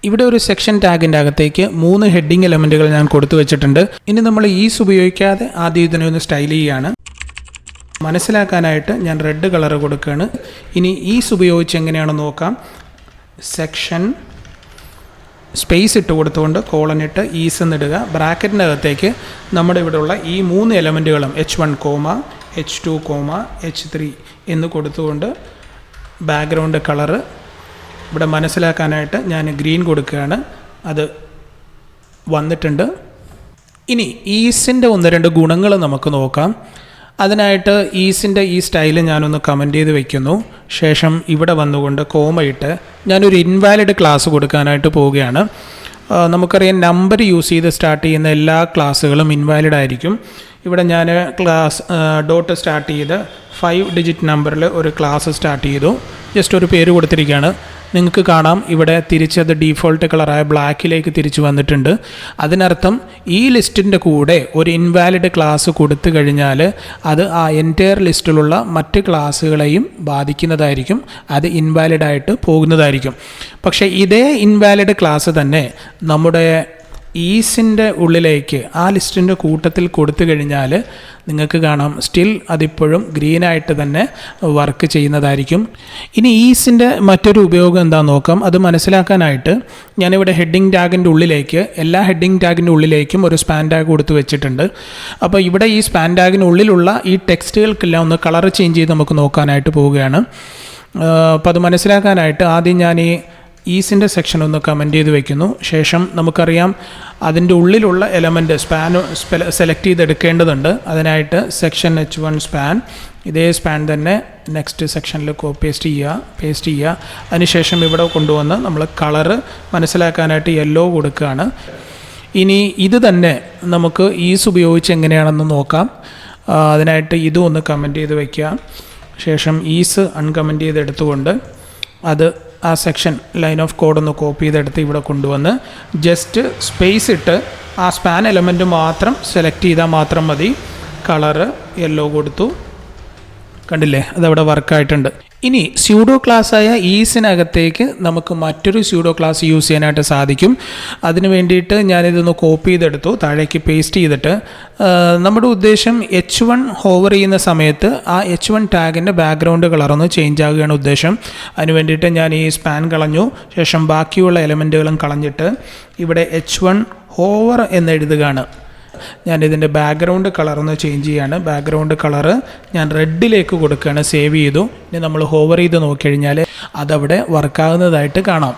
ഇവിടെ ഒരു സെക്ഷൻ ടാഗിൻ്റെ അകത്തേക്ക് 3 ഹെഡിങ് എലമെൻറ്റുകൾ ഞാൻ കൊടുത്തു വെച്ചിട്ടുണ്ട്. ഇനി നമ്മൾ ഈസ് ഉപയോഗിക്കാതെ ആദ്യം ഇതിനെ ഒന്ന് സ്റ്റൈൽ ചെയ്യുകയാണ്. മനസ്സിലാക്കാനായിട്ട് ഞാൻ റെഡ് കളർ കൊടുക്കുകയാണ്. ഇനി ഈസ് ഉപയോഗിച്ച് എങ്ങനെയാണെന്ന് നോക്കാം. സെക്ഷൻ സ്പേസ് ഇട്ട് കൊടുത്തുകൊണ്ട് കോളനിട്ട് ഈസ് എന്നിടുക. ബ്രാക്കറ്റിൻ്റെ അകത്തേക്ക് നമ്മുടെ ഇവിടെയുള്ള ഈ 3 എലമെൻറ്റുകളും H1, H2, H3 എന്ന് കൊടുത്തുകൊണ്ട് ബാക്ക്ഗ്രൗണ്ട് കളറ് ഇവിടെ മനസ്സിലാക്കാനായിട്ട് ഞാൻ ഗ്രീൻ കൊടുക്കുകയാണ്. അത് വന്നിട്ടുണ്ട്. ഇനി ഈസിൻ്റെ 1-2 ഗുണങ്ങൾ നമുക്ക് നോക്കാം. അതിനായിട്ട് ഈസിൻ്റെ ഈ സ്റ്റൈല് ഞാനൊന്ന് കമൻറ്റ് ചെയ്ത് വയ്ക്കുന്നു. ശേഷം ഇവിടെ വന്നുകൊണ്ട് കോമയിട്ട് ഞാനൊരു ഇൻവാലിഡ് ക്ലാസ് കൊടുക്കാനായിട്ട് പോവുകയാണ്. നമുക്കറിയാം നമ്പർ യൂസ് ചെയ്ത് സ്റ്റാർട്ട് ചെയ്യുന്ന എല്ലാ ക്ലാസ്സുകളും ഇൻവാലിഡ് ആയിരിക്കും. ഇവിടെ ഞാൻ ഡോട്ട് സ്റ്റാർട്ട് ചെയ്ത് 5 ഡിജിറ്റ് നമ്പറിൽ ഒരു ക്ലാസ് സ്റ്റാർട്ട് ചെയ്തു. ജസ്റ്റ് ഒരു പേര് കൊടുത്തിരിക്കുകയാണ്. നിങ്ങൾക്ക് കാണാം ഇവിടെ തിരിച്ചത് ഡീഫോൾട്ട് കളറായ ബ്ലാക്കിലേക്ക് തിരിച്ചു വന്നിട്ടുണ്ട്. അതിനർത്ഥം ഈ ലിസ്റ്റിൻ്റെ കൂടെ ഒരു ഇൻവാലിഡ് ക്ലാസ് കൊടുത്തു കഴിഞ്ഞാൽ അത് ആ എൻറ്റയർ ലിസ്റ്റിലുള്ള മറ്റ് ക്ലാസ്സുകളെയും ബാധിക്കുന്നതായിരിക്കും. അത് ഇൻവാലിഡായിട്ട് പോകുന്നതായിരിക്കും. പക്ഷേ ഇതേ ഇൻവാലിഡ് ക്ലാസ് തന്നെ നമ്മുടെ ഈസിൻ്റെ ഉള്ളിലേക്ക് ആ ലിസ്റ്റിൻ്റെ കൂട്ടത്തിൽ കൊടുത്തു കഴിഞ്ഞാൽ നിങ്ങൾക്ക് കാണാം സ്റ്റിൽ അതിപ്പോഴും ഗ്രീനായിട്ട് തന്നെ വർക്ക് ചെയ്യുന്നതായിരിക്കും. ഇനി ഈസിൻ്റെ മറ്റൊരു ഉപയോഗം എന്താണെന്ന് നോക്കാം. അത് മനസ്സിലാക്കാനായിട്ട് ഞാനിവിടെ ഹെഡിങ് ടാഗിൻ്റെ ഉള്ളിലേക്ക് എല്ലാ ഹെഡിങ് ടാഗിൻ്റെ ഉള്ളിലേക്കും ഒരു സ്പാൻ ടാഗ് കൊടുത്ത് വെച്ചിട്ടുണ്ട്. അപ്പോൾ ഇവിടെ ഈ സ്പാൻ ടാഗിനുള്ളിലുള്ള ഈ ടെക്സ്റ്റുകൾക്കെല്ലാം ഒന്ന് കളർ ചേഞ്ച് ചെയ്ത് നമുക്ക് നോക്കാനായിട്ട് പോവുകയാണ്. അപ്പോൾ അത് മനസ്സിലാക്കാനായിട്ട് ആദ്യം ഞാൻ ഈ ഈസിൻ്റെ സെക്ഷൻ ഒന്ന് കമൻറ്റ് ചെയ്ത് വയ്ക്കുന്നു. ശേഷം നമുക്കറിയാം അതിൻ്റെ ഉള്ളിലുള്ള എലമെൻറ്റ് സെലക്ട് ചെയ്തെടുക്കേണ്ടതുണ്ട്. അതിനായിട്ട് സെക്ഷൻ H1 സ്പാൻ, ഇതേ സ്പാൻ തന്നെ നെക്സ്റ്റ് സെക്ഷനിൽ പേസ്റ്റ് ചെയ്യുക. അതിനുശേഷം ഇവിടെ കൊണ്ടുവന്ന് നമ്മൾ കളറ് മനസ്സിലാക്കാനായിട്ട് യെല്ലോ കൊടുക്കുകയാണ്. ഇനി ഇത് തന്നെ നമുക്ക് ഈസ് ഉപയോഗിച്ച് എങ്ങനെയാണെന്ന് നോക്കാം. അതിനായിട്ട് ഇതും ഒന്ന് കമൻറ്റ് ചെയ്ത് വയ്ക്കുക. ശേഷം ഈസ് അൺകമൻറ്റ് ചെയ്തെടുത്തുകൊണ്ട് അത് ആ സെക്ഷൻ ലൈൻ ഓഫ് കോഡ് ഒന്ന് കോപ്പി ചെയ്തെടുത്ത് ഇവിടെ കൊണ്ടുവന്ന് ജസ്റ്റ് സ്പേസ് ഇട്ട് ആ സ്പാൻ എലമെൻറ്റ് മാത്രം സെലക്ട് ചെയ്താൽ മാത്രം മതി. കളറ് യെല്ലോ കൊടുത്തു. കണ്ടില്ലേ, അതവിടെ വർക്കായിട്ടുണ്ട്. ഇനി സ്യൂഡോ ക്ലാസ്സായ ഈസിനകത്തേക്ക് നമുക്ക് മറ്റൊരു സ്യൂഡോ ക്ലാസ് യൂസ് ചെയ്യാനായിട്ട് സാധിക്കും. അതിന് വേണ്ടിയിട്ട് ഞാനിതൊന്ന് കോപ്പി ചെയ്തെടുത്തു, താഴേക്ക് പേസ്റ്റ് ചെയ്തിട്ട് നമ്മുടെ ഉദ്ദേശം H1 ഹോവർ ചെയ്യുന്ന സമയത്ത് ആ H1 ടാഗിൻ്റെ ബാക്ക്ഗ്രൗണ്ട് കളറൊന്ന് ചേഞ്ച് ആകുകയാണ് ഉദ്ദേശം. അതിന് വേണ്ടിയിട്ട് ഞാൻ ഈ സ്പാൻ കളഞ്ഞു. ശേഷം ബാക്കിയുള്ള എലമെൻറ്റുകളും കളഞ്ഞിട്ട് ഇവിടെ H1 ഹോവർ എന്നെഴുതുകയാണ്. ഞാനിതിൻ്റെ ബാക്ക്ഗ്രൗണ്ട് കളറൊന്ന് ചേഞ്ച് ചെയ്യുകയാണ്. ബാക്ക്ഗ്രൗണ്ട് കളറ് ഞാൻ റെഡിലേക്ക് കൊടുക്കുകയാണ്. സേവ് ചെയ്തു. ഇനി നമ്മൾ ഹോവർ ചെയ്ത് നോക്കിക്കഴിഞ്ഞാൽ അതവിടെ വർക്കാകുന്നതായിട്ട് കാണാം.